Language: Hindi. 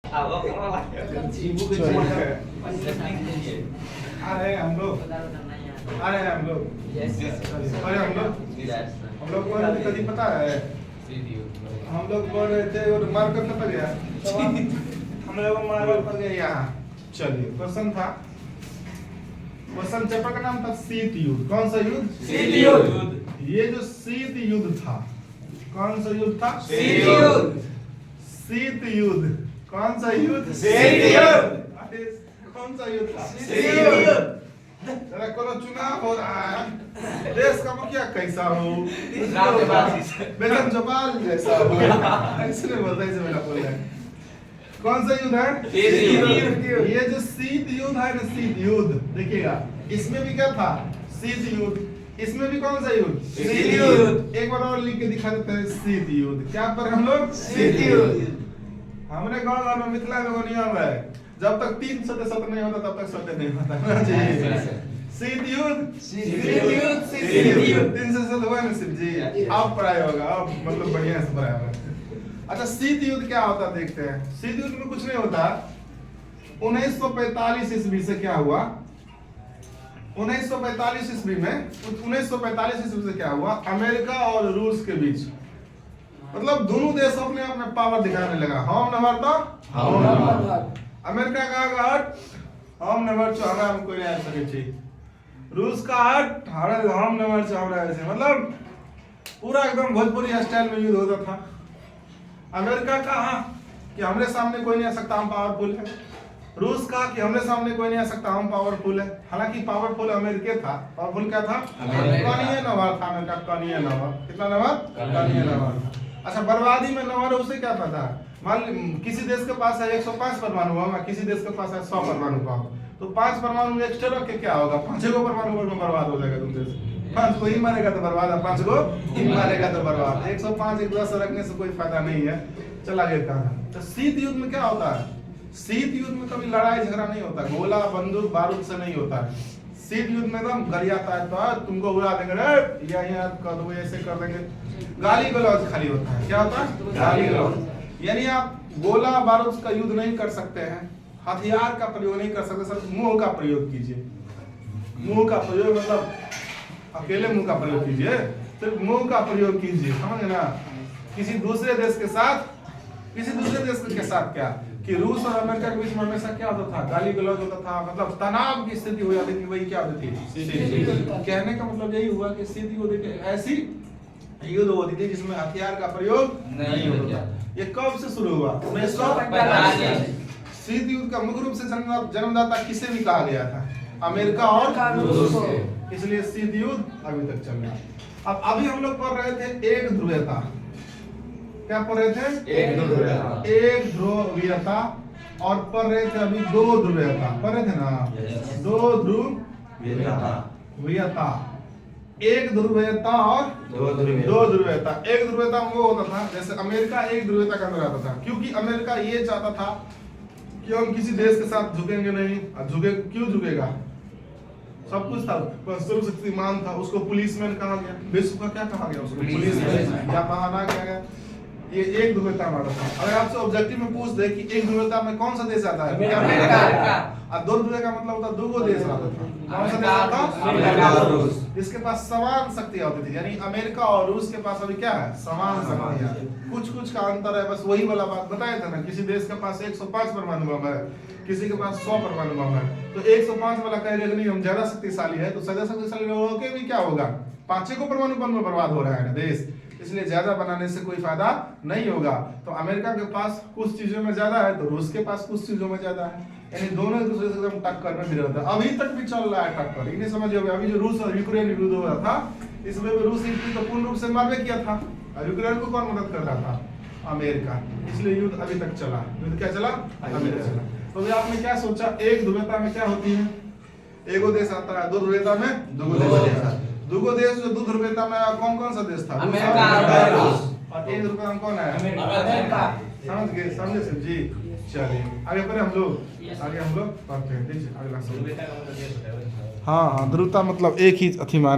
आ रहे हैं हम लोग, आ रहे हैं हम लोग, अरे हम लोग को कभी पता है, हम लोग बोल रहे थे और मार्कर कब गया, हम लोग मार्कर पर गए यहाँ। चलिए क्वेश्चन था, क्वेश्चन चैप्टर का नाम था शीत युद्ध। कौन सा युद्ध? शीत युद्ध। ये जो शीत युद्ध था, कौन सा युद्ध था? शीत युद्ध। शीत युद्ध। कौन सा युद्ध? शीत युद्ध। अरे कौन सा युद्ध था? शीत युद्ध। जरा कोनो चुनाव हो रहा है, देश का मुखिया कैसा हो, बेगम जमाल जैसा हो, ऐसे बोलता है, मेरा बोल रहा है। कौन सा युद्ध है? शीत युद्ध। ये जो शीत युद्ध है ना, शीत युद्ध, देखिएगा इसमें भी क्या था? शीत युद्ध। इसमें भी कौन सा युद्ध? शीत युद्ध। एक बार और लिख के दिखा देते हैं, शीत युद्ध। क्या पर हम लोग? शीत युद्ध। हमने गाँव में मिथिला में वो नियम है, जब तक 3 सत्य सत्य नहीं होता तब तक सत्य नहीं होता। शीत युद्ध, शीत युद्ध, शीत युद्ध। 3 से सत्य हुआ ना शिव जी, अब पढ़ाई होगा, अब मतलब बढ़िया से पढ़ाई होगा। अच्छा शीत युद्ध क्या होता है देखते हैं। शीत युद्ध में कुछ नहीं होता। 1945 ईस्वी से क्या हुआ? 1945 ईस्वी में, 1945 ईस्वी से क्या हुआ? अमेरिका और रूस के बीच, मतलब दोनों देश अपने अपने पावर दिखाने लगा। हम नंबर तो हम नंबर, अमेरिका का हट हम नंबर छो, हमरा में कोई नहीं आ सके छी। रूस का हट हम नंबर छो, हमरा ऐसे, मतलब पूरा एकदम भोजपुरी स्टाइल में युद्ध होता था। अमेरिका का कि हमरे सामने कोई नहीं आ सकता, हम पावरफुल है। रूस का कि हमरे सामने कोई नहीं आ सकता, हम पावरफुल है। हालांकि पावरफुल अमेरिका था। पावरफुल क्या था? कनीय नंबर था अमेरिका, कनीय नंबर। कितना नंबर? कनीय नंबर था। अच्छा बर्बादी में नंबर है, उसे क्या पता? मान किसी देश के पास है 105 परमाणु बम, किसी देश के पास है 100 परमाणु बम, तो 5 परमाणु एक्स्ट्रा रख के क्या होगा? 5 को परमाणु बम में बर्बाद हो जाएगा तुम देश। 5 को ही मारेगा तो बर्बाद है, 5 को ही मारेगा तो बर्बाद। 105 एक दूसरे रखने से कोई फायदा नहीं है। चला गया कहा। तो शीत युद्ध में क्या होता है? शीत युद्ध में कभी लड़ाई झगड़ा नहीं होता, गोला बंदूक बारूद से नहीं होता है। शीत युद्ध में एकदम गरियाता है, तो तुमको उड़ा देंगे, या यहाँ कर दो, ऐसे कर देंगे। गाली गलौज खाली होता है। क्या होता है? गाली गलौज। यानी आप गोला बारूद का युद्ध नहीं कर सकते हैं, हथियार का प्रयोग नहीं कर सकते, सिर्फ मुंह का प्रयोग कीजिए। मुंह का प्रयोग मतलब अकेले मुंह का प्रयोग कीजिए, सिर्फ मुंह का प्रयोग कीजिए, समझ ना। किसी दूसरे देश के साथ, किसी दूसरे देश के साथ क्या कि रूस और अमेरिका के बीच में हमेशा क्या होता था? गाली गलौज होता था, मतलब तनाव की स्थिति हो जाती थी। वही क्या होती थी? कहने का मतलब यही हुआ कि शीत युद्ध ऐसी युद्ध होती थी जिसमें हथियार का प्रयोग नहीं होता। ये कब से शुरू हुआ? 1945। शीत युद्ध का मुख्य रूप से जन्मदाता किसे भी कहा गया था? अमेरिका और रूस को। इसलिए शीत युद्ध अभी तक चल रहा है। अब अभी हम लोग पढ़ रहे थे एक ध्रुवीयता। क्या पढ़ रहे थे? एक ध्रुवीयता। एक ध्रुवीयता। और पढ़ रहे थे अभी 2 ध्रुवीयता। पढ़ रहे थे ना? 2 ध्रुवीयता, एक ध्रुवीयता और 2 ध्रुवीयता। एक ध्रुवीयता में वो होता था जैसे अमेरिका एक ध्रुवीयता के अंदर आता था, क्योंकि अमेरिका ये चाहता था कि हम किसी देश के साथ झुकेंगे नहीं। झुके क्यों झुकेगा? सब कुछ था, सर्वशक्तिमान था, उसको पुलिसमैन कहा गया। विश्व का क्या कहा गया? उसको पुलिसमैन या बहाना किया गया। ये एक ध्रुवीयता में आता था। अगर आपसे ऑब्जेक्टिव में पूछ दे कि एक ध्रुवीयता में कौन सा देश आता है? अमेरिका। और 2 ध्रुवीयता का मतलब होता 2 देश आता था। कौन सा देश आता? अमेरिका और रूस। जिसके पास समान शक्ति होती थी, यानी अमेरिका और रूस के पास अभी क्या है? समान शक्तियां। कुछ का अंतर है, बस वही वाला बात बताया था ना। किसी देश के पास 105 परमाणु बम है, किसी के पास 100 परमाणु बम है, तो 105 वाला कहेगा कि नहीं हम ज्यादा शक्तिशाली है, तो ज्यादा शक्तिशाली लोगों के भी क्या होगा? 5-6 को परमाणु बम में बर्बाद हो रहा है ना देश, इसलिए ज्यादा बनाने से कोई फायदा नहीं होगा। तो अमेरिका के पास कुछ चीजों में ज्यादा है, तो रूस के पास कुछ चीजों में ज्यादा है, यानी दोनों एक दूसरे से एकदम टक्कर में भी रहता है। अभी तक भी चल रहा है टक्कर। इन्हें समझिए, अभी जो रूस और यूक्रेन युद्ध हो रहा था, इसमें भी रूस इटली तो पूर्ण रूप से मारने किया था, और यूक्रेन को कौन मदद कर रहा था? अमेरिका। इसलिए युद्ध अभी तक चला। युद्ध क्या चला? अभी तक चला। तो अभी आपने क्या सोचा? एक ध्रुवीयता में क्या होती है? एगो देश आता है। 2 ध्रुवीयता में 2 देश। 2 देश जो 2 ध्रुवीयता में कौन कौन सा देश था? अमेरिका और रूस। और एक ध्रुवीयता में कौन है? अमेरिका। समझ गए? समझे सिर्फ जी। चलिए आगे बढ़े हम लोग, आगे हम लोग पढ़ते हैं। ठीक है, अगला सवाल। हाँ ध्रुवीयता मतलब एक ही अथी माने।